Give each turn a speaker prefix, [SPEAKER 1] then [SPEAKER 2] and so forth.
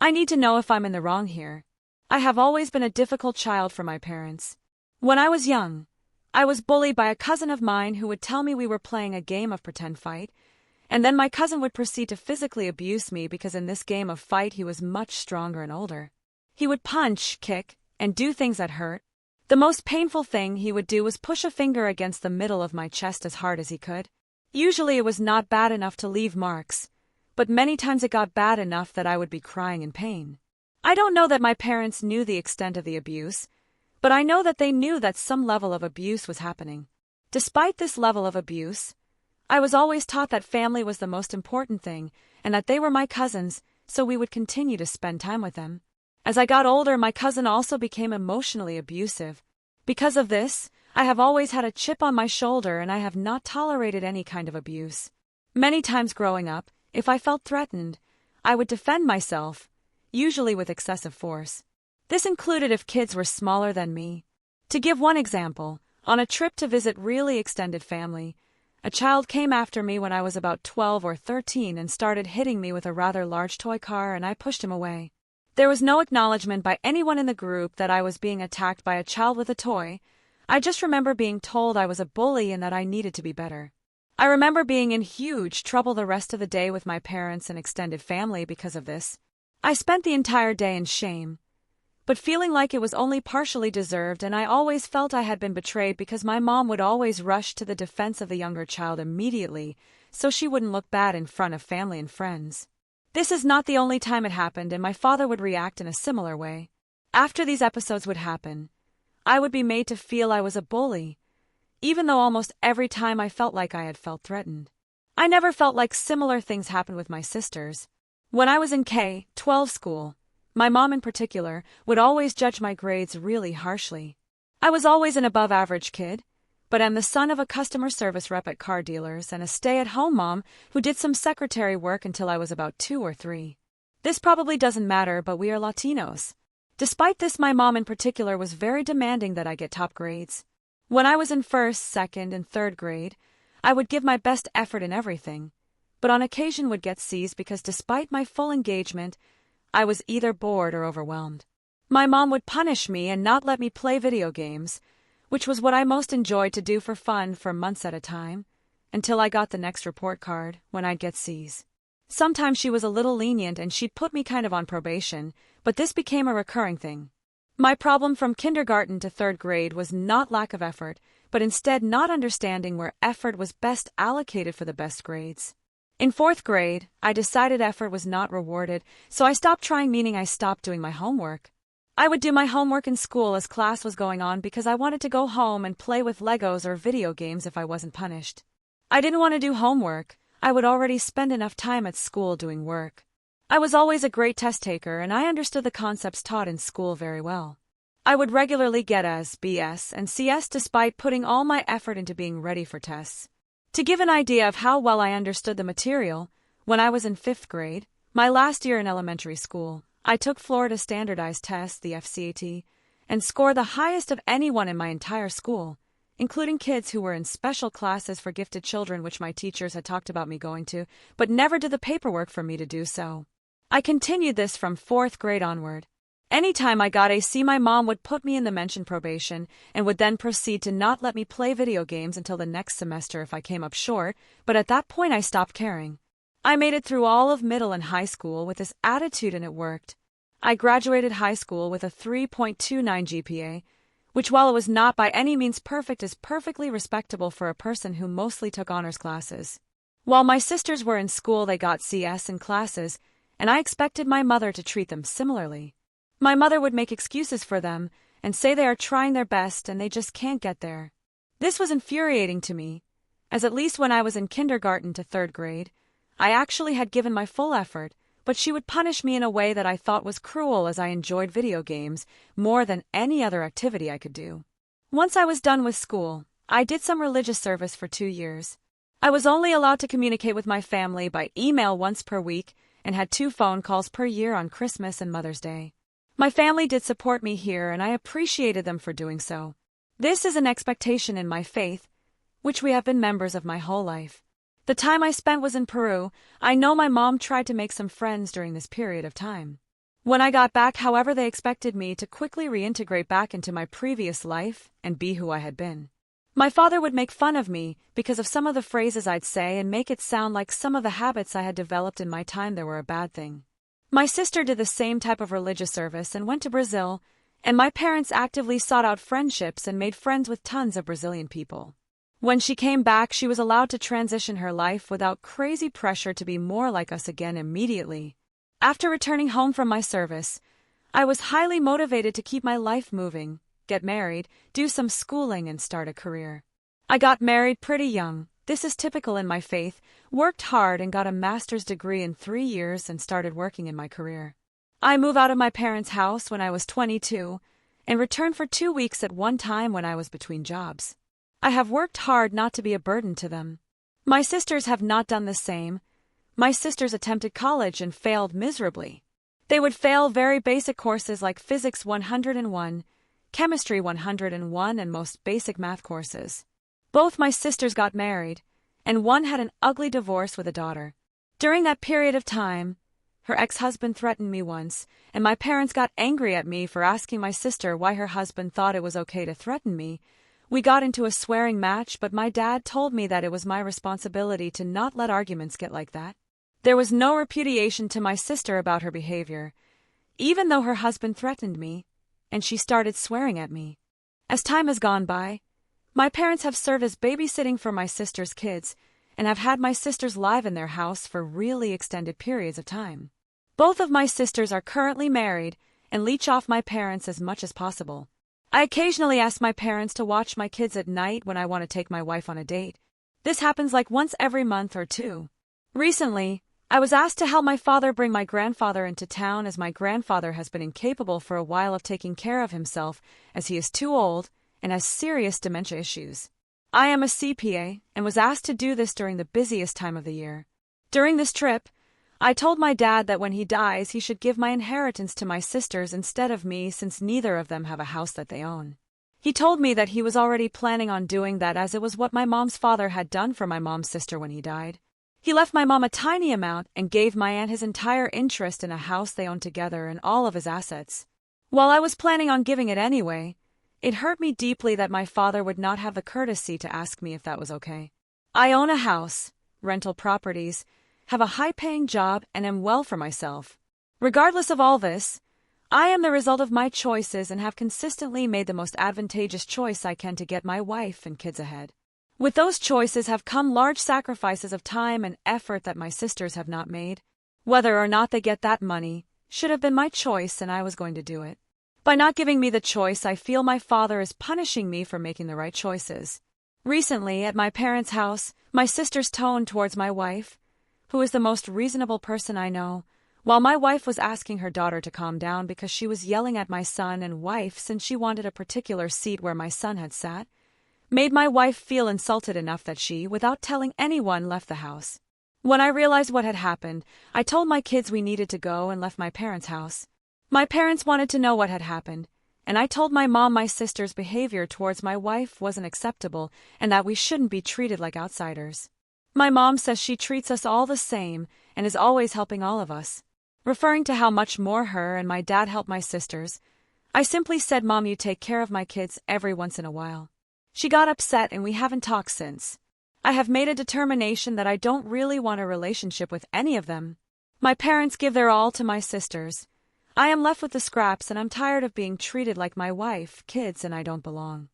[SPEAKER 1] I need to know if I'm in the wrong here. I have always been a difficult child for my parents. When I was young, I was bullied by a cousin of mine who would tell me we were playing a game of pretend fight, and then my cousin would proceed to physically abuse me because in this game of fight he was much stronger and older. He would punch, kick, and do things that hurt. The most painful thing he would do was push a finger against the middle of my chest as hard as he could. Usually it was not bad enough to leave marks, but many times it got bad enough that I would be crying in pain. I don't know that my parents knew the extent of the abuse, but I know that they knew that some level of abuse was happening. Despite this level of abuse, I was always taught that family was the most important thing and that they were my cousins, so we would continue to spend time with them. As I got older, my cousin also became emotionally abusive. Because of this, I have always had a chip on my shoulder and I have not tolerated any kind of abuse. Many times growing up, if I felt threatened, I would defend myself, usually with excessive force. This included if kids were smaller than me. To give one example, on a trip to visit really extended family, a child came after me when I was about 12 or 13 and started hitting me with a rather large toy car and I pushed him away. There was no acknowledgement by anyone in the group that I was being attacked by a child with a toy. I just remember being told I was a bully and that I needed to be better. I remember being in huge trouble the rest of the day with my parents and extended family because of this. I spent the entire day in shame, but feeling like it was only partially deserved, and I always felt I had been betrayed because my mom would always rush to the defense of the younger child immediately so she wouldn't look bad in front of family and friends. This is not the only time it happened, and my father would react in a similar way. After these episodes would happen, I would be made to feel I was a bully, even though almost every time I felt like I had felt threatened. I never felt like similar things happened with my sisters. When I was in K-12 school, my mom in particular would always judge my grades really harshly. I was always an above-average kid, but I'm the son of a customer service rep at car dealers and a stay-at-home mom who did some secretary work until I was about 2 or 3. This probably doesn't matter, but we are Latinos. Despite this, my mom in particular was very demanding that I get top grades. When I was in 1st, 2nd, and 3rd grade, I would give my best effort in everything, but on occasion would get C's because despite my full engagement, I was either bored or overwhelmed. My mom would punish me and not let me play video games, which was what I most enjoyed to do for fun for months at a time, until I got the next report card, when I'd get C's. Sometimes she was a little lenient and she'd put me kind of on probation, but this became a recurring thing. My problem from kindergarten to 3rd grade was not lack of effort, but instead not understanding where effort was best allocated for the best grades. In 4th grade, I decided effort was not rewarded, so I stopped trying, meaning I stopped doing my homework. I would do my homework in school as class was going on because I wanted to go home and play with Legos or video games if I wasn't punished. I didn't want to do homework. I would already spend enough time at school doing work. I was always a great test taker and I understood the concepts taught in school very well. I would regularly get A's, B's, and C's despite putting all my effort into being ready for tests. To give an idea of how well I understood the material, when I was in 5th grade, my last year in elementary school, I took Florida Standardized Test, the FCAT, and scored the highest of anyone in my entire school, including kids who were in special classes for gifted children which my teachers had talked about me going to, but never did the paperwork for me to do so. I continued this from 4th grade onward. Anytime I got a C, my mom would put me in the mentioned probation and would then proceed to not let me play video games until the next semester if I came up short, but at that point I stopped caring. I made it through all of middle and high school with this attitude and it worked. I graduated high school with a 3.29 GPA, which while it was not by any means perfect is perfectly respectable for a person who mostly took honors classes. While my sisters were in school they got CS in classes, and I expected my mother to treat them similarly. My mother would make excuses for them and say they are trying their best and they just can't get there. This was infuriating to me, as at least when I was in kindergarten to 3rd grade, I actually had given my full effort, but she would punish me in a way that I thought was cruel as I enjoyed video games more than any other activity I could do. Once I was done with school, I did some religious service for 2 years. I was only allowed to communicate with my family by email once per week and had 2 phone calls per year on Christmas and Mother's Day. My family did support me here and I appreciated them for doing so. This is an expectation in my faith, which we have been members of my whole life. The time I spent was in Peru. I know my mom tried to make some friends during this period of time. When I got back, however, they expected me to quickly reintegrate back into my previous life and be who I had been. My father would make fun of me because of some of the phrases I'd say and make it sound like some of the habits I had developed in my time there were a bad thing. My sister did the same type of religious service and went to Brazil, and my parents actively sought out friendships and made friends with tons of Brazilian people. When she came back, she was allowed to transition her life without crazy pressure to be more like us again immediately. After returning home from my service, I was highly motivated to keep my life moving, get married, do some schooling, and start a career. I got married pretty young. This is typical in my faith, worked hard and got a master's degree in 3 years and started working in my career. I moved out of my parents' house when I was 22 and returned for 2 weeks at one time when I was between jobs. I have worked hard not to be a burden to them. My sisters have not done the same. My sisters attempted college and failed miserably. They would fail very basic courses like Physics 101, Chemistry 101, and most basic math courses. Both my sisters got married, and one had an ugly divorce with a daughter. During that period of time, her ex-husband threatened me once, and my parents got angry at me for asking my sister why her husband thought it was okay to threaten me. We got into a swearing match, but my dad told me that it was my responsibility to not let arguments get like that. There was no repudiation to my sister about her behavior, even though her husband threatened me, and she started swearing at me. As time has gone by, my parents have served as babysitting for my sister's kids and have had my sisters live in their house for really extended periods of time. Both of my sisters are currently married and leech off my parents as much as possible. I occasionally ask my parents to watch my kids at night when I want to take my wife on a date. This happens like once every month or two. Recently, I was asked to help my father bring my grandfather into town as my grandfather has been incapable for a while of taking care of himself as he is too old and has serious dementia issues. I am a CPA and was asked to do this during the busiest time of the year. During this trip, I told my dad that when he dies he should give my inheritance to my sisters instead of me since neither of them have a house that they own. He told me that he was already planning on doing that as it was what my mom's father had done for my mom's sister when he died. He left my mom a tiny amount and gave my aunt his entire interest in a house they owned together and all of his assets. While I was planning on giving it anyway, it hurt me deeply that my father would not have the courtesy to ask me if that was okay. I own a house, rental properties, have a high-paying job, and am well for myself. Regardless of all this, I am the result of my choices and have consistently made the most advantageous choice I can to get my wife and kids ahead. With those choices have come large sacrifices of time and effort that my sisters have not made. Whether or not they get that money should have been my choice, and I was going to do it. By not giving me the choice, I feel my father is punishing me for making the right choices. Recently, at my parents' house, my sister's tone towards my wife, who is the most reasonable person I know, while my wife was asking her daughter to calm down because she was yelling at my son and wife since she wanted a particular seat where my son had sat, made my wife feel insulted enough that she, without telling anyone, left the house. When I realized what had happened, I told my kids we needed to go and left my parents' house. My parents wanted to know what had happened, and I told my mom my sister's behavior towards my wife wasn't acceptable and that we shouldn't be treated like outsiders. My mom says she treats us all the same and is always helping all of us. Referring to how much more her and my dad help my sisters, I simply said, "Mom, you take care of my kids every once in a while." She got upset and we haven't talked since. I have made a determination that I don't really want a relationship with any of them. My parents give their all to my sisters. I am left with the scraps and I'm tired of being treated like my wife, kids, and I don't belong.